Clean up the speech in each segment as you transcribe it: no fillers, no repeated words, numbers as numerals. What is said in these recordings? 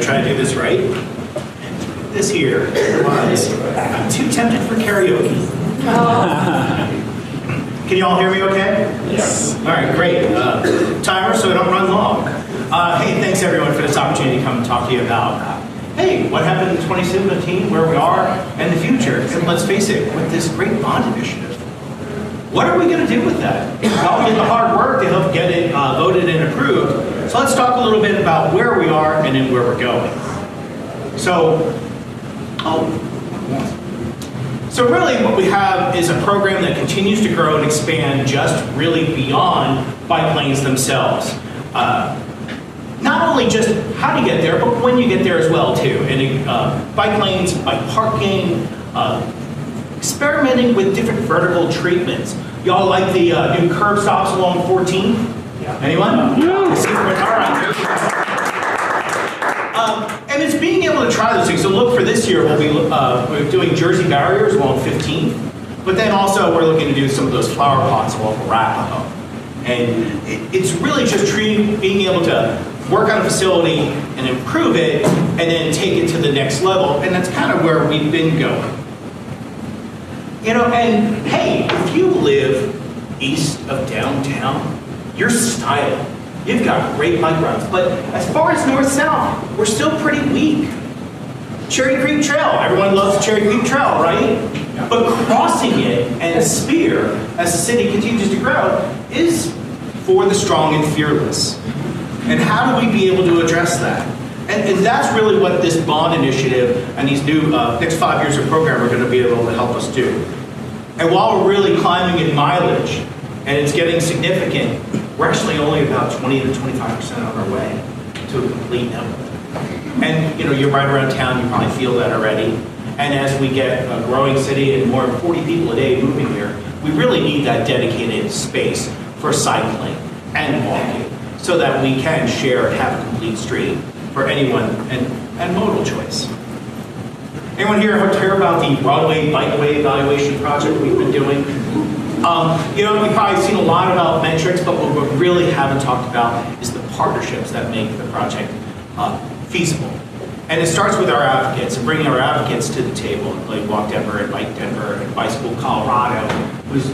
try to do this right. This here, otherwise, I'm too tempted for karaoke. Can you all hear me okay? Yes. All right, great. Timer so I don't run long. Hey, thanks everyone for this opportunity to come and talk to you about, hey, what happened in 2017, where we are, and the future. And let's face it, with this great bond initiative, what are we going to do with that? Well, we did the hard work to help get it voted and approved. So let's talk a little bit about where we are and then where we're going. So really what we have is a program that continues to grow and expand just really beyond bike lanes themselves. Not only just how to get there, but when you get there as well too. And bike lanes, bike parking, experimenting with different vertical treatments. Y'all like the new curb stops along 14? Yeah. Anyone? Yeah. All right. And it's being able to try those things. So look, for this year, we'll be we're doing Jersey barriers along 15, but then also we're looking to do some of those flower pots along Arapahoe. And it's really just being able to work on a facility and improve it, and then take it to the next level. And that's kind of where we've been going. You know, and hey, if you live east of downtown, you're styling. You've got great bike routes, but as far as north-south, we're still pretty weak. Cherry Creek Trail, everyone loves the Cherry Creek Trail, right? But crossing it and a spear, as the city continues to grow, is for the strong and fearless. And how do we be able to address that? And that's really what this bond initiative and these new next 5 years of program are going to be able to help us do. And while we're really climbing in mileage, and it's getting significant, we're actually only about 20 to 25% on our way to a complete network. And you know, you're right around town, you probably feel that already. And as we get a growing city and more than 40 people a day moving here, we really need that dedicated space for cycling and walking so that we can share and have a complete street for anyone and modal choice. Anyone here hear about the Broadway Bikeway Evaluation Project we've been doing? You know, we've probably seen a lot about metrics, but what we really haven't talked about is the partnerships that make the project feasible. And it starts with our advocates and bringing our advocates to the table, like WorksDan and BikeDenver and Bicycle Colorado, who's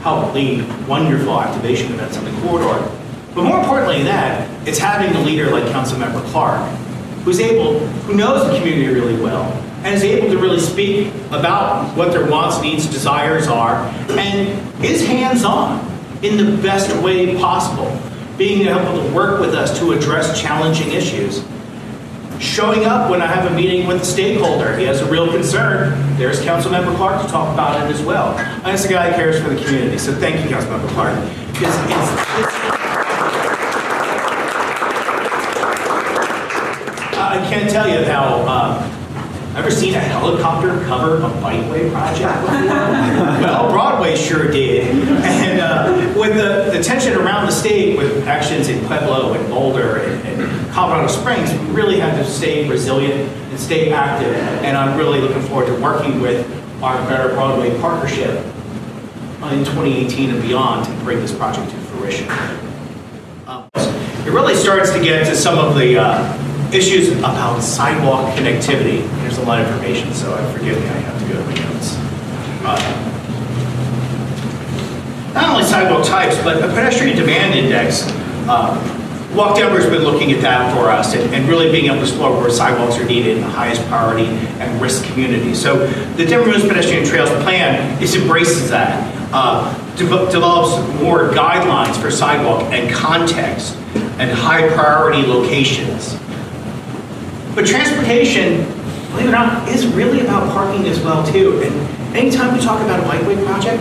helped lead wonderful activation events on the corridor. But more importantly than that, it's having a leader like Councilmember Clark, who knows the community really well, and is able to really speak about what their wants, needs, desires are, and is hands-on in the best way possible, being able to work with us to address challenging issues. Showing up when I have a meeting with a stakeholder, he has a real concern, there's Councilmember Clark to talk about it as well. And it's a guy who cares for the community, so thank you, Councilmember Clark. Because I can't tell you how, ever seen a helicopter cover a bikeway project before? Well, Broadway sure did. And with the tension around the state, with actions in Pueblo and Boulder and Colorado Springs, we really had to stay resilient and stay active. And I'm really looking forward to working with our Better Broadway partnership in 2018 and beyond to bring this project to fruition. It really starts to get to some of the issues about sidewalk connectivity. There's a lot of information, so forgive me, I have to go to my notes. Not only sidewalk types, but a pedestrian demand index. WorksDan has been looking at that for us and really being able to explore where sidewalks are needed in the highest priority and risk communities. So the Denver Moves Pedestrian Trails Plan embraces that, develops more guidelines for sidewalk and context and high priority locations. But transportation, believe it or not, is really about parking as well too. And anytime we talk about a bikeway project,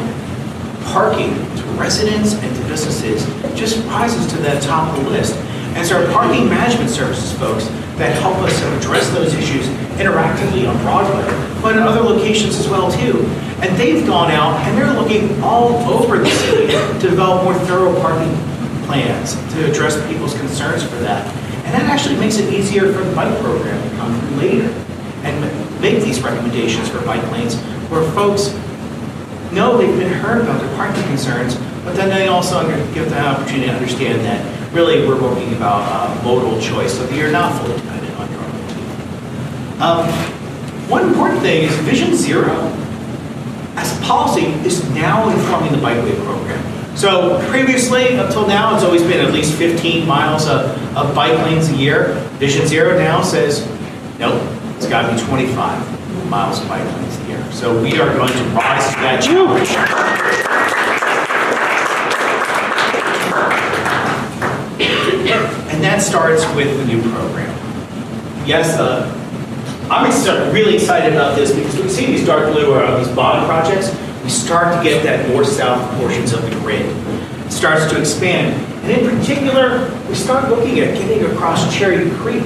parking to residents and to businesses just rises to the top of the list. And it's our parking management services folks that help us address those issues interactively on Broadway, but in other locations as well too. And they've gone out and they're looking all over the city to develop more thorough parking plans to address people's concerns for that. And that actually makes it easier for the bike program to come through later and make these recommendations for bike lanes where folks know they've been heard about their parking concerns, but then they also give the opportunity to understand that really we're working about modal choice so that you're not fully dependent on your own One important thing is Vision Zero, as a policy, is now informing the bikeway program. So previously, up till now, it's always been at least 15 miles of bike lanes a year. Vision Zero now says, nope, it's got to be 25 miles of bike lanes a year. So we are going to rise to that challenge. And that starts with the new program. Yes, I'm really excited about this because we see these dark blue are these bottom projects. We start to get that north-south portions of the grid. It starts to expand. And in particular, we start looking at getting across Cherry Creek.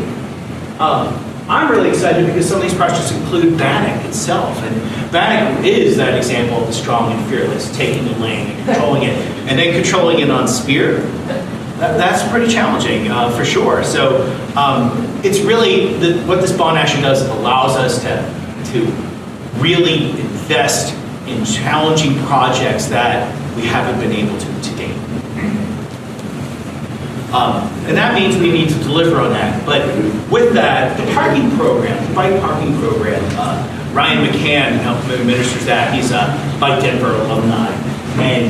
I'm really excited because some of these projects include Bannock itself. And Bannock is that example of the strong and fearless, taking the lane and controlling it, and then controlling it on Spear. That's pretty challenging, for sure. So it's really, what this bond action does, it allows us to really invest in challenging projects that we haven't been able to date. And that means we need to deliver on that. But with that, the parking program, the bike parking program, Ryan McCann administers that. He's a BikeDenver alumni. And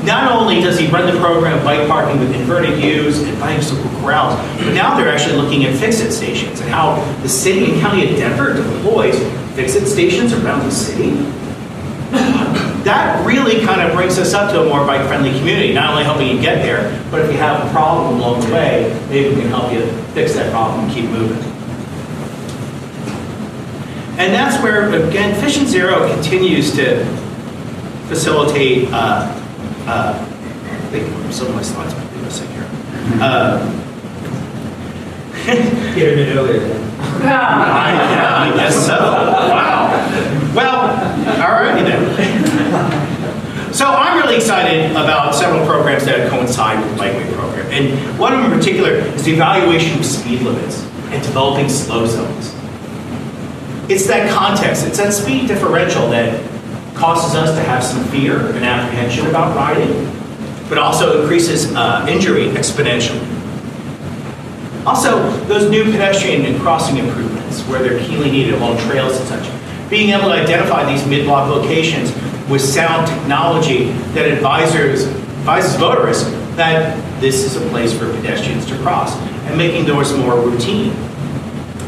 not only does he run the program of bike parking with inverted U's and bicycle corrals, but now they're actually looking at fix-it stations and how the city and county of Denver deploys fix-it stations around the city. That really kind of brings us up to a more bike-friendly community, not only helping you get there, but if you have a problem along the way, maybe we can help you fix that problem and keep moving. And that's where, again, Vision Zero continues to facilitate, I think some of my slides might be missing here. Get a bit earlier then. I guess so. Wow. Well, all righty then. So I'm really excited about several programs that coincide with the bikeway program. And one of them in particular is the evaluation of speed limits and developing slow zones. It's that context, it's that speed differential that causes us to have some fear and apprehension about riding, but also increases injury exponentially. Also, those new pedestrian and crossing improvements where they're keenly needed along trails and such. Being able to identify these mid-block locations with sound technology that advises motorists that this is a place for pedestrians to cross and making those more routine.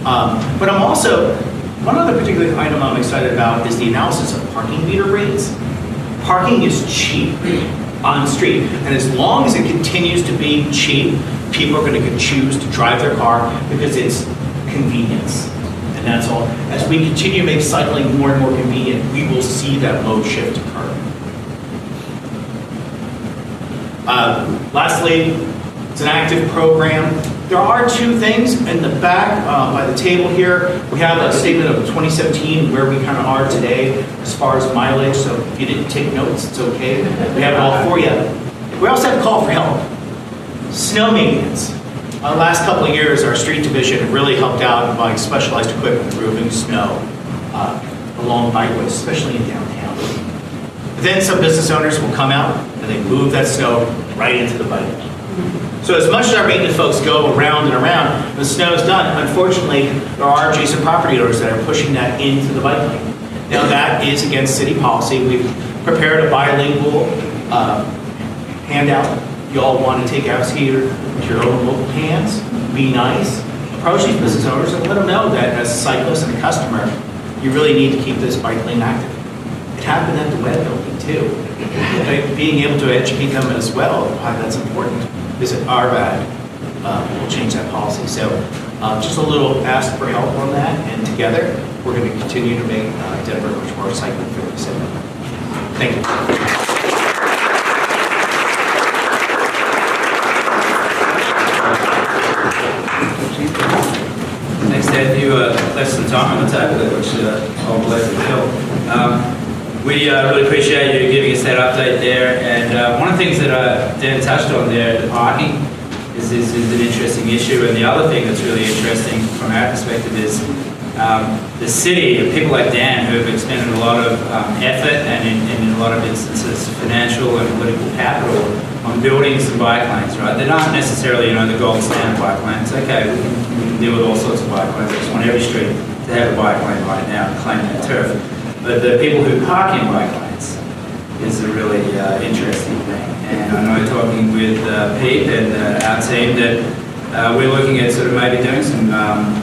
But I'm also, one other particular item I'm excited about is the analysis of parking meter rates. Parking is cheap on the street, and as long as it continues to be cheap, people are going to choose to drive their car because it's convenience. And that's all. As we continue to make cycling more and more convenient, we will see that mode shift occur. Lastly, it's an active program. There are two things in the back by the table here. We have a statement of 2017, where we kind of are today as far as mileage. So if you didn't take notes, it's okay. We have it all for you. We also have a call for help. Snow maintenance. Last couple of years, our street division really helped out by specialized equipment removing snow along bikeways, especially in downtown. Then some business owners will come out and they move that snow right into the bike lane. So as much as our maintenance folks go around and around, when the snow is done, unfortunately, there are adjacent property owners that are pushing that into the bike lane. Now that is against city policy. We've prepared a bilingual handout. You all want to take out here with your own local hands, be nice, approach these business owners and let them know that as a cyclist and a customer, you really need to keep this bike lane active. It happened at the web building too. Being able to educate them as well, why that's important. Visit our bag, we'll change that policy. So just a little ask for help on that, and together we're going to continue to make Denver much more cycling friendly city. Thank you. Thanks, Dad. You left some time on the table there, which I'll gladly fill. We really appreciate you giving us that update there. And one of the things that Dan touched on there, the parking, is an interesting issue. And the other thing that's really interesting from our perspective is the city, and people like Dan, who have expended a lot of effort and in a lot of instances financial and political capital on building some bike lanes, right? They're not necessarily, the gold standard bike lanes. Okay, we can deal with all sorts of bike lanes. I just want every street to have a bike lane right now and claim that turf. But the people who park in bike lanes is a really interesting thing. And I know talking with Pete and our team that we're looking at sort of maybe doing some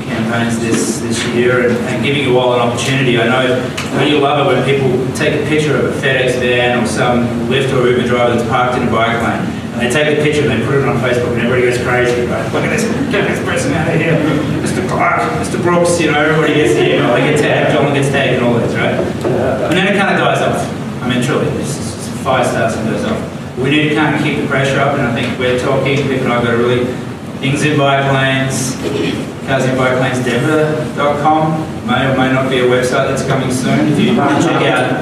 campaigns this year and giving you all an opportunity. I know you love it when people take a picture of a FedEx van or some Lyft or Uber driver that's parked in a bike lane. And they take a picture and they put it on Facebook and everybody goes crazy, right? Look at this, get this person out of here. Mr. Clark, Mr. Brooks, you know, everybody gets the email. They get tagged, John gets tagged and all this, right? And then it kind of dies off. I mean, truly, it's 5 stars and goes off. We need to kind of keep the pressure up, and I think we're talking, Pip and I have got a really things in bike lanes, BikeDenver.com may or may not be a website that's coming soon. If you want to check out,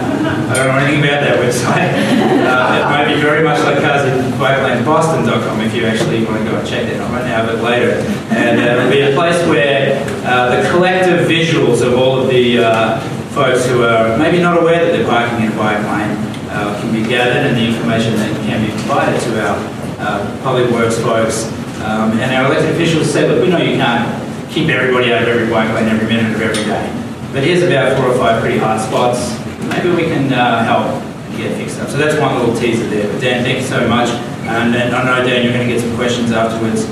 I don't know anything about that website. It may be very much like BikeLanesBoston.com if you actually want to go and check that out right now, but later. And it'll be a place where the collective visuals of all of the folks who are maybe not aware that they're parking in a bike lane can be gathered, and the information that can be provided to our public works folks. And our elected officials say, look, we know you can't keep everybody out of every bike lane every minute of every day, but here's about 4 or 5 pretty hard spots. Maybe we can help and get fixed up. So that's one little teaser there. But Dan, thank you so much. And I know, Dan, you're going to get some questions afterwards.